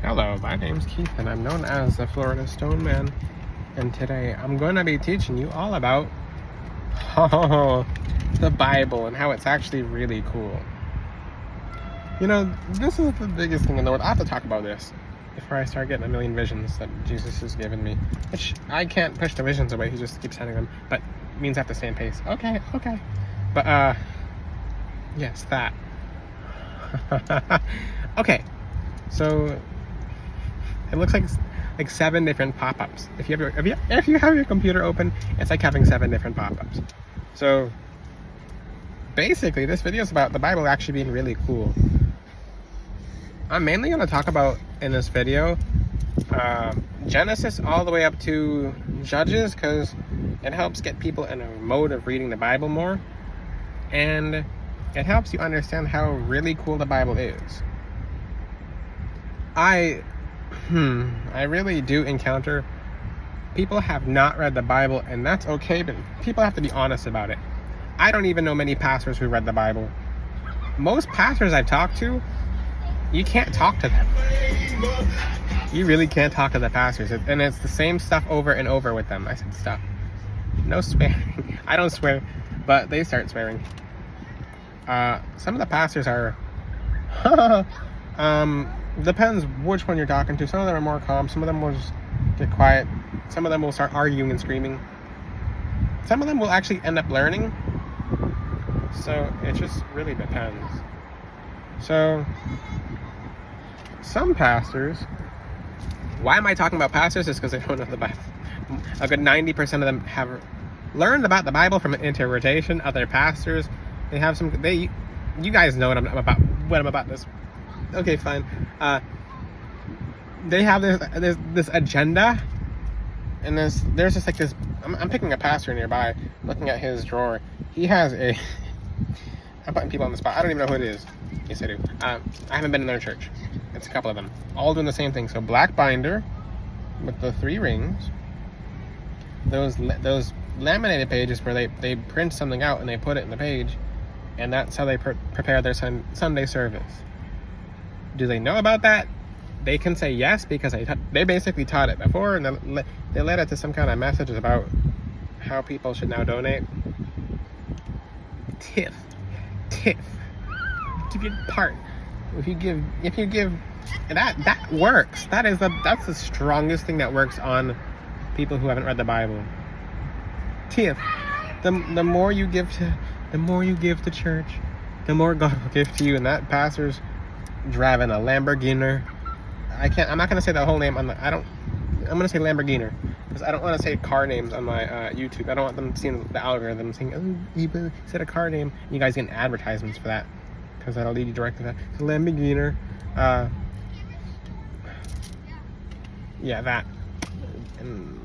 Hello, my name's Keith and I'm known as the Florida Stone Man, and today I'm going to be teaching you all about the Bible and how it's actually really cool. You know, this is the biggest thing in the world. I have to talk about this before I start getting a million visions that Jesus has given me, which I can't push the visions away. He just keeps sending them, but it means I have to stay in pace. Okay. But yes, that. Okay, so it looks like 7 different pop-ups. If you have your computer open, it's like having 7 different pop-ups. So basically, this video is about the Bible actually being really cool. I'm mainly going to talk about in this video Genesis all the way up to Judges, because it helps get people in a mode of reading the Bible more, and it helps you understand how really cool the Bible is. I really do encounter people have not read the Bible, and that's okay, but people have to be honest about it. I don't even know many pastors who read the Bible. Most pastors I've talked to, you can't talk to them. You really can't talk to the pastors, and it's the same stuff over and over with them. I said stuff. No swearing. I don't swear, but they start swearing. Some of the pastors are depends which one you're talking to. Some of them are more calm, some of them will just get quiet, some of them will start arguing and screaming, some of them will actually end up learning. So it just really depends. So some pastors, why am I talking about pastors? Is because they don't know the Bible. A good 90% of them have learned about the Bible from an interpretation. Other pastors, they have some, you guys know what I'm about this. Okay, fine. They have this agenda, and there's just like this. I'm picking a pastor nearby, looking at his drawer. He has a. I'm putting people on the spot. I don't even know who it is. Yes, I do. I haven't been in their church. It's a couple of them, all doing the same thing. So black binder with the 3 rings. Those laminated pages where they print something out and they put it in the page, and that's how they prepare their Sunday service. Do they know about that? They can say yes, because they basically taught it before, and they led it to some kind of messages about how people should now donate. Tiff, give your part. If you give, that works. That's the strongest thing that works on people who haven't read the Bible. Tiff, the more you give to church, the more God will give to you. And that pastor's driving a Lamborghini. I'm not gonna say the whole name I'm gonna say Lamborghini, because I don't want to say car names on my YouTube. I don't want them seeing the algorithm saying, oh, he said a car name, and you guys getting advertisements for that, because that'll lead you directly to that. So Lamborghini, yeah, that, and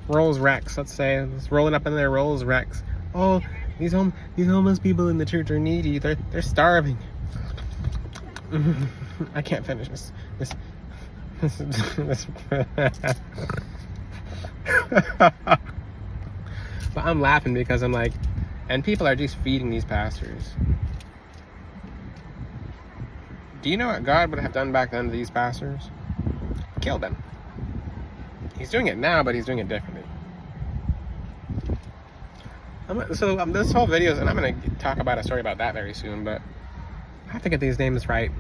Rolls Rex. Let's say it's rolling up in their Rolls Rex. Oh, these homeless people in the church are needy. They're starving. I can't finish this. But I'm laughing because I'm like, and people are just feeding these pastors. Do you know what God would have done back then to these pastors? Killed them. He's doing it now, but he's doing it differently. This whole video is, and I'm going to talk about a story about that very soon, but I have to get these names right.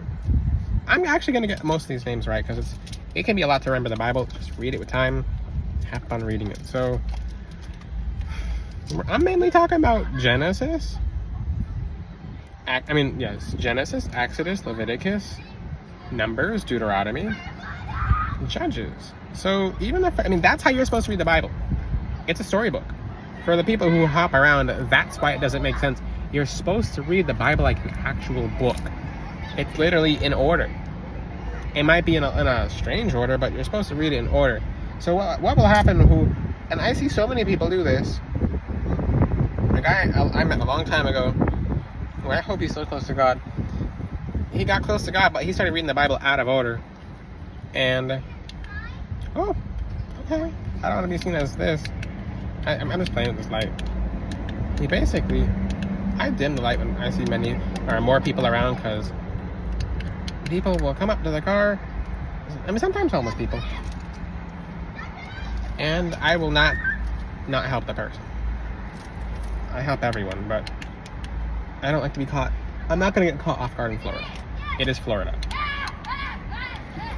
I'm actually going to get most of these names right, because it can be a lot to remember the Bible. Just read it with time. Have fun reading it. So I'm mainly talking about Genesis. Genesis, Exodus, Leviticus, Numbers, Deuteronomy, Judges. So that's how you're supposed to read the Bible. It's a storybook. For the people who hop around, that's why it doesn't make sense. You're supposed to read the Bible like an actual book. It's literally in order. It might be in a strange order, but you're supposed to read it in order. So what will happen, and I see so many people do this. A guy I met a long time ago, who I hope he's so close to God. He got close to God, but he started reading the Bible out of order. And, oh, okay, I don't want to be seen as this. I'm just playing with this light. He basically, I dim the light when I see more people around, because people will come up to the car. I mean, sometimes homeless people. And I will not help the person. I help everyone, but I don't like to be caught. I'm not going to get caught off guard in Florida. It is Florida.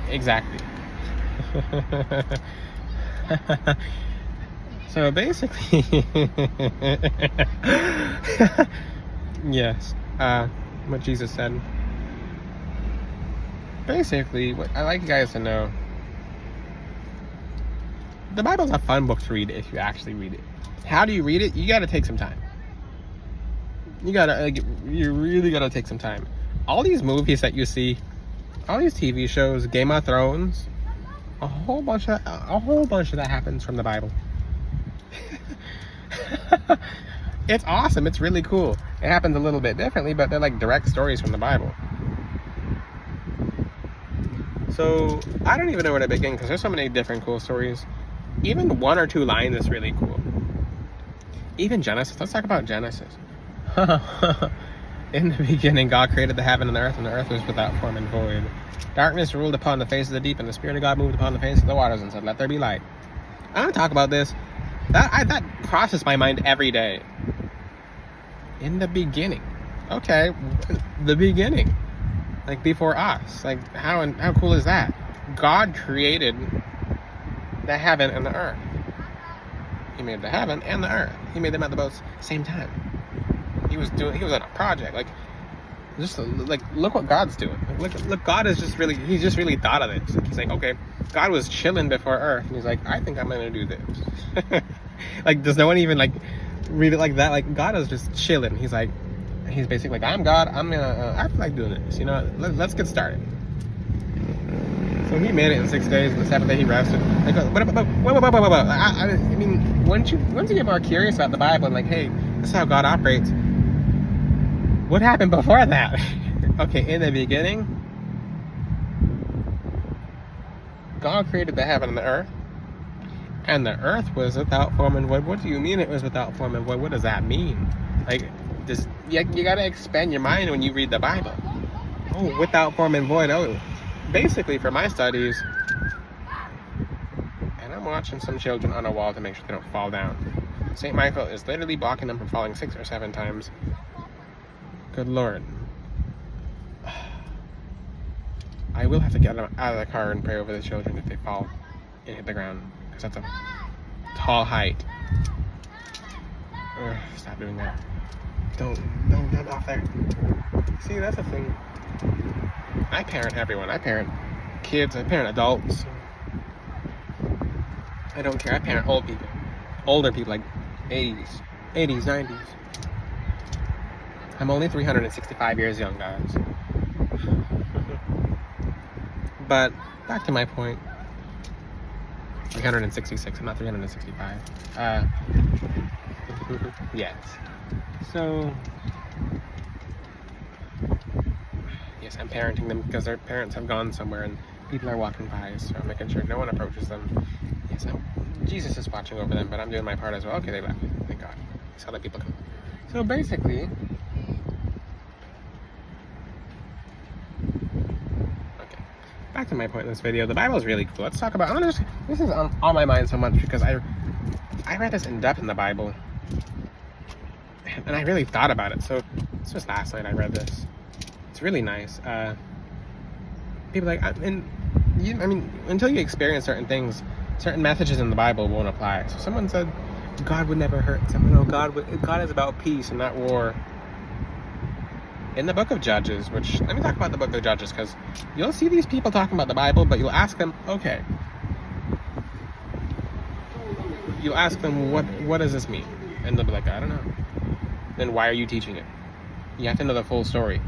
Exactly. So basically, yes, what Jesus said. Basically, what I like you guys to know, the Bible's a fun book to read if you actually read it. How do you read it? You gotta take some time. You really gotta take some time. All these movies that you see, all these TV shows, Game of Thrones, a whole bunch of that happens from the Bible. It's awesome. It's really cool. It happens a little bit differently, but they're like direct stories from the Bible. So I don't even know where to begin because there's so many different cool stories. Even one or two lines is really cool. Even Genesis. Let's talk about Genesis. In the beginning, God created the heaven and the earth was without form and void. Darkness ruled upon the face of the deep, and the Spirit of God moved upon the face of the waters and said, "Let there be light." I want to talk about this. That crosses my mind every day. In the beginning. Okay, the beginning. Like before us. Like how cool is that? God created the heaven and the earth. He made the heaven and the earth. He made them at the both same time. He was on a project. Look what God's doing. Look, God is he's just really thought of this. Like, he's like, okay, God was chilling before earth, and he's like, I think I'm gonna do this. Like, does no one even like read it like that? Like, God is just chilling. He's basically like, I'm God. I feel like doing this. You know, let's get started. So he made it in 6 days, and the seventh day he rested. Like, I mean, once you get more curious about the Bible and like, hey, this is how God operates. What happened before that? Okay, in the beginning, God created the heaven and the earth was without form and void. What do you mean it was without form and void? What does that mean? Like, you gotta expand your mind when you read the Bible. Oh, without form and void. Oh, basically for my studies, and I'm watching some children on a wall to make sure they don't fall down. St. Michael is literally blocking them from falling 6 or 7 times. Good Lord. I will have to get them out of the car and pray over the children if they fall and hit the ground, because that's a tall height. Stop doing that. Don't get off there. See, that's the thing. I parent everyone. I parent kids. I parent adults. I don't care. I parent old people. Older people, like 80s, 90s. I'm only 365 years young, guys. But back to my point. 366. I'm not 365. Yes. So, yes, I'm parenting them because their parents have gone somewhere and people are walking by, so I'm making sure no one approaches them. Yes, Jesus is watching over them, but I'm doing my part as well. Okay, they left. Thank God. That's how the people come. So basically, okay, back to my point in this video. The Bible is really cool. Let's talk about. This is on my mind so much because I read this in depth in the Bible, and I really thought about it. So this was last night I read this. It's really nice. People until you experience certain things, certain messages in the Bible won't apply. So someone said God would never hurt someone. No, God is about peace and not war. In the book of Judges, let me talk about the book of Judges, because you'll see these people talking about the Bible, but you'll ask them, okay. You'll ask them, what does this mean? And they'll be like, I don't know. Then why are you teaching it? You have to know the full story.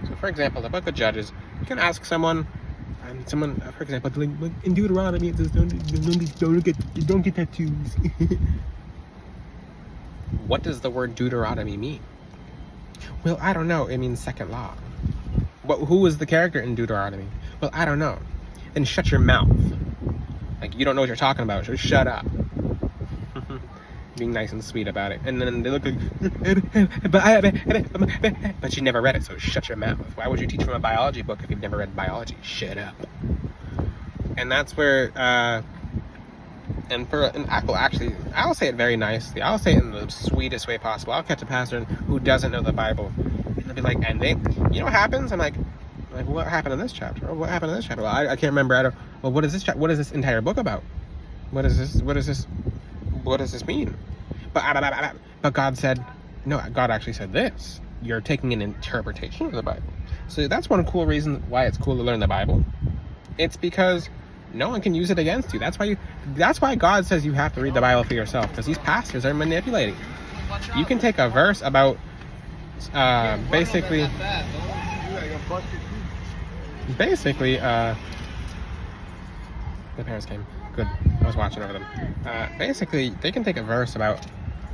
So for example, the book of Judges, you can ask someone, for example, in Deuteronomy it says don't get tattoos. What does the word Deuteronomy mean? Well, I don't know. It means second law. But who is the character in Deuteronomy? Well, I don't know. Then shut your mouth. Like, you don't know what you're talking about. So shut up. being nice and sweet about it. And then they look like, but you never read it, so shut your mouth. Why would you teach from a biology book if you've never read biology? Shut up. And that's where, I'll say it very nicely. I'll say it in the sweetest way possible. I'll catch a pastor who doesn't know the Bible, and they'll be like, you know what happens? I'm like, what happened in this chapter? Or what happened in this chapter? Well, I can't remember. Well, what is this? What is this entire book about? What is this? What does this mean? But God said, no. God actually said this. You're taking an interpretation of the Bible. So that's one cool reason why it's cool to learn the Bible. It's because no one can use it against you. That's why God says you have to read the Bible for yourself, because these pastors are manipulating. You can take a verse about basically the parents came. Good. I was watching over them. Basically, they can take a verse about,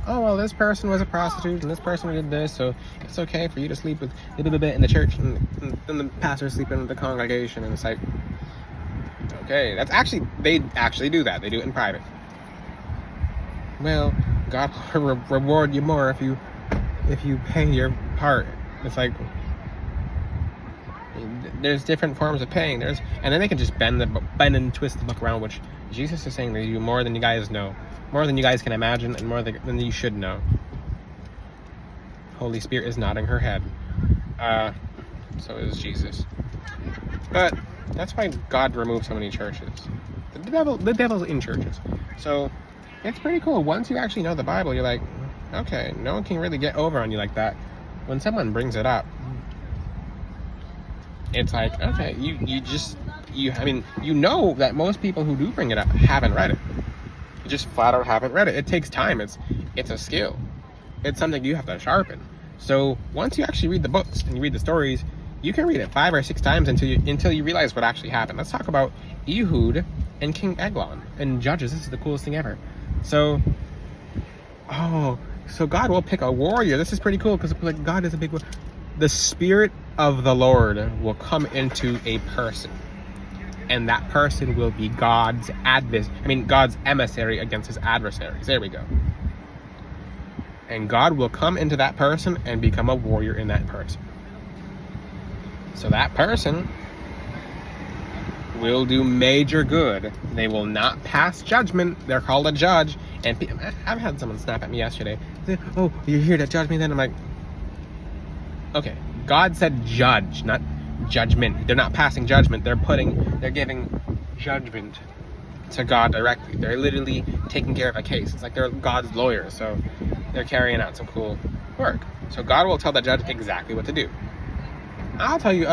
oh, well, this person was a prostitute and this person did this, so it's okay for you to sleep with a little bit in the church, and then the pastor sleeping with the congregation, and it's like, okay, they actually do that. They do it in private. Well, God will reward you more if you pay your part. It's like, there's different forms of paying. And then they can just bend and twist the book around, which Jesus is saying they do more than you guys know, more than you guys can imagine, and more than you should know. Holy Spirit is nodding her head. So is Jesus. But that's why God removed so many churches. The devil's in churches. So it's pretty cool. Once you actually know the Bible, you're like, okay, no one can really get over on you like that. When someone brings it up, it's like, okay, you know that most people who do bring it up haven't read it. You just flat out haven't read it. It takes time. It's a skill. It's something you have to sharpen. So once you actually read the books and you read the stories, you can read it 5 or 6 times until you realize what actually happened. Let's talk about Ehud and King Eglon and Judges. This is the coolest thing ever. So God will pick a warrior. This is pretty cool because like God is a big one. The Spirit of the Lord will come into a person, and that person will be God's emissary against his adversaries. There we go. And God will come into that person and become a warrior in that person. So that person will do major good. They will not pass judgment. They're called a judge. And I've had someone snap at me yesterday. Say, oh, you're here to judge me then? I'm like, okay, God said judge, not judgment. They're not passing judgment. They're giving judgment to God directly. They're literally taking care of a case. It's like they're God's lawyers, so they're carrying out some cool work. So God will tell the judge exactly what to do. I'll tell you,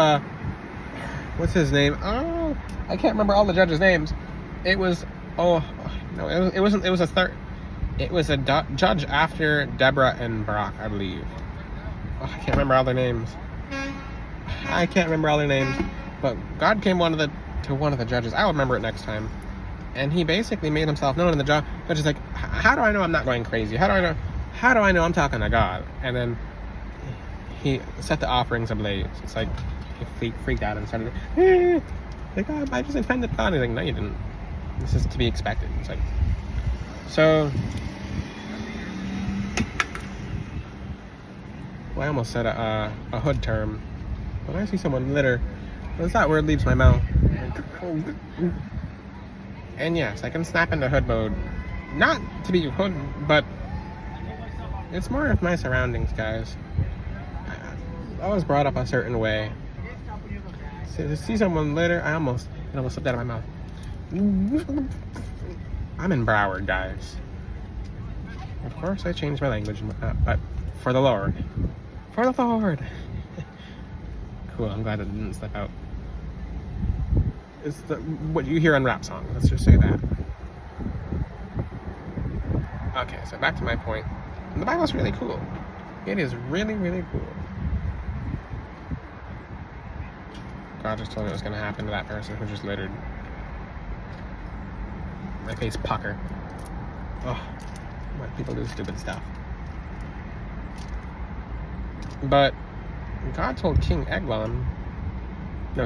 what's his name? Oh, I can't remember all the judges' names. It was a judge after Deborah and Barak, I believe. Oh, I can't remember all their names. But God came to one of the judges. I'll remember it next time. And he basically made himself known, and the judge is like, how do I know I'm not going crazy? How do I know I'm talking to God? And then he set the offerings ablaze. It's like he freaked out and started like, oh, I just offended God. He's like, no, you didn't. This is to be expected. It's like, so. Well, I almost said a hood term. When I see someone litter, once that word leaves my mouth. And yes, I can snap into hood mode. Not to be hood, but it's more of my surroundings, guys. I was brought up a certain way. So to see someone litter, it almost slipped out of my mouth. I'm in Broward, guys. Of course, I changed my language, but for the Lord. For the Lord. Cool, I'm glad it didn't slip out. It's what you hear on rap songs, let's just say that. Okay, so back to my point. The Bible's really cool. It is really, really cool. God just told me it was going to happen to that person who just littered. My face pucker. Oh, why people do stupid stuff. But God told King Eglon,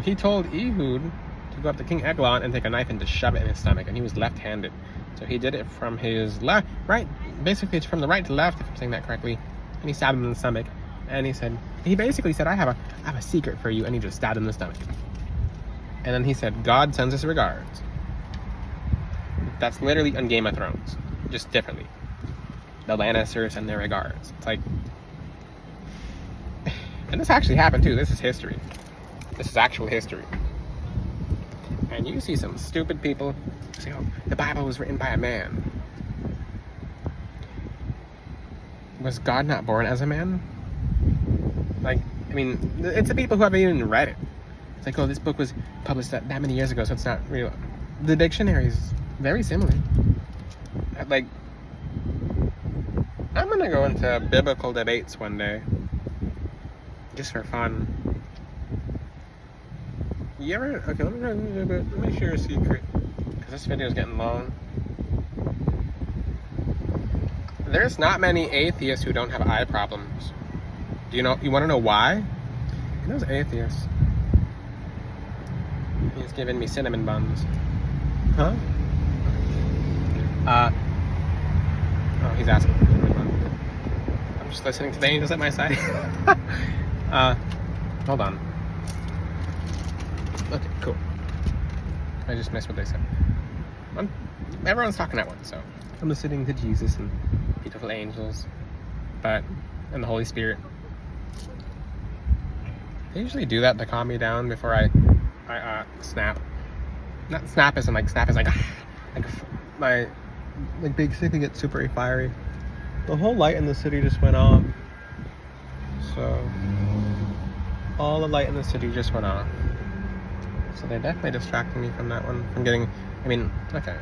he told Ehud to go up to King Eglon and take a knife and to shove it in his stomach, and he was left-handed. So he did it from his left, right, basically it's from the right to left, if I'm saying that correctly. And he stabbed him in the stomach. And he basically said, I have a secret for you. And he just stabbed him in the stomach. And then he said, God sends his regards. That's literally on Game of Thrones, just differently. The Lannisters send their regards. It's like, and this actually happened too. This is history. This is actual history. And you see some stupid people say, oh, the Bible was written by a man. Was God not born as a man? Like, I mean, it's the people who haven't even read it. It's like, oh, this book was published that many years ago, so it's not real. The dictionary is very similar. Like, I'm gonna go into biblical debates one day, just for fun. You ever? Okay, let me share a secret, because this video is getting long. There's not many atheists who don't have eye problems. Do you know? You want to know why? Those atheists. He's giving me cinnamon buns. Huh? Oh, he's asking. I'm just listening to the angels at my side. Hold on. Okay, cool. I just missed what they said. Everyone's talking at once, so I'm listening to Jesus and beautiful angels, and the Holy Spirit. They usually do that to calm me down before I snap. Not snap as in like snap as like my big sick gets super fiery. The whole light in the city just went off. So all the light in the city just went off. So they're definitely distracting me from that one. From getting, I mean, okay.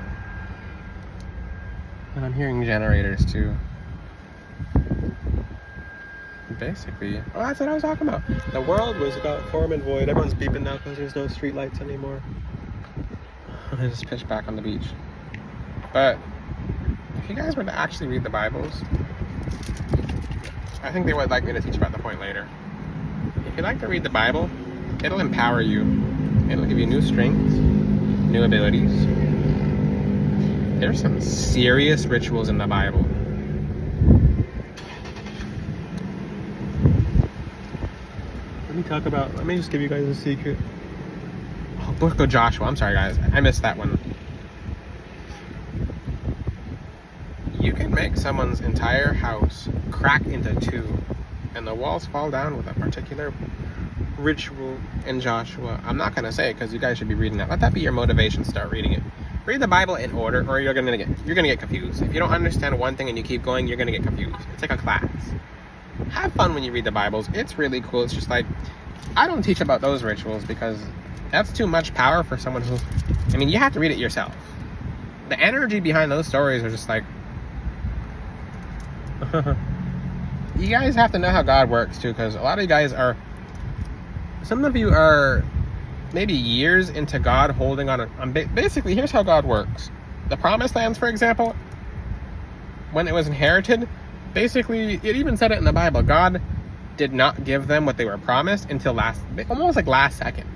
And I'm hearing generators too. Basically, oh, that's what I was talking about. The world was about form and void. Everyone's beeping now because there's no street lights anymore. I just pitched back on the beach. But if you guys were to actually read the Bibles, I think they would like me to teach about the point later. If you like to read the Bible, it'll empower you. It'll give you new strengths, new abilities. There's some serious rituals in the Bible. Let me just give you guys a secret. Oh, Book of Joshua. I'm sorry, guys. I missed that one. You can make someone's entire house crack into two, and the walls fall down with a particular ritual in Joshua. I'm not going to say it because you guys should be reading that. Let that be your motivation. Start reading it. Read the Bible in order, or you're gonna get confused. If you don't understand one thing and you keep going, you're gonna get confused. It's like a class. Have fun when you read the Bibles. It's really cool. It's just like, I don't teach about those rituals because that's too much power for someone who, I mean, you have to read it yourself. The energy behind those stories are just like, you guys have to know how God works too, because a lot of you guys are, some of you are maybe years into God holding on basically, here's how God works. The Promised Lands, for example, when it was inherited, basically, it even said it in the Bible, God did not give them what they were promised until almost like last second.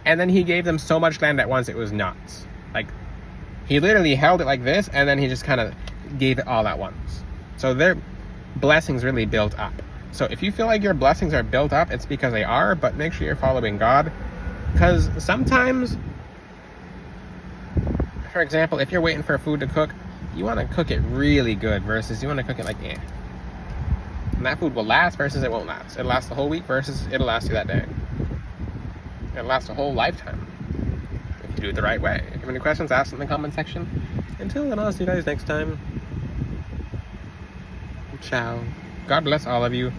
And then he gave them so much land at once, it was nuts. Like, he literally held it like this, and then he just kind of gave it all at once. So their blessings really built up. So if you feel like your blessings are built up, it's because they are, but make sure you're following God. Because sometimes, for example, if you're waiting for food to cook, you want to cook it really good versus you want to cook it like, eh. And that food will last versus it won't last. It'll last the whole week versus it'll last you that day. It'll last a whole lifetime if you do it the right way. If you have any questions, ask them in the comment section. Until then, I'll see you guys next time. Ciao. God bless all of you.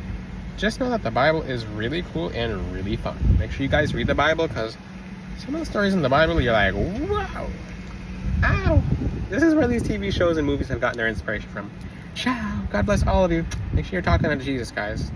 Just know that the Bible is really cool and really fun. Make sure you guys read the Bible, because some of the stories in the Bible, you're like, wow. Ow. This is where these TV shows and movies have gotten their inspiration from. Ciao. God bless all of you. Make sure you're talking to Jesus, guys.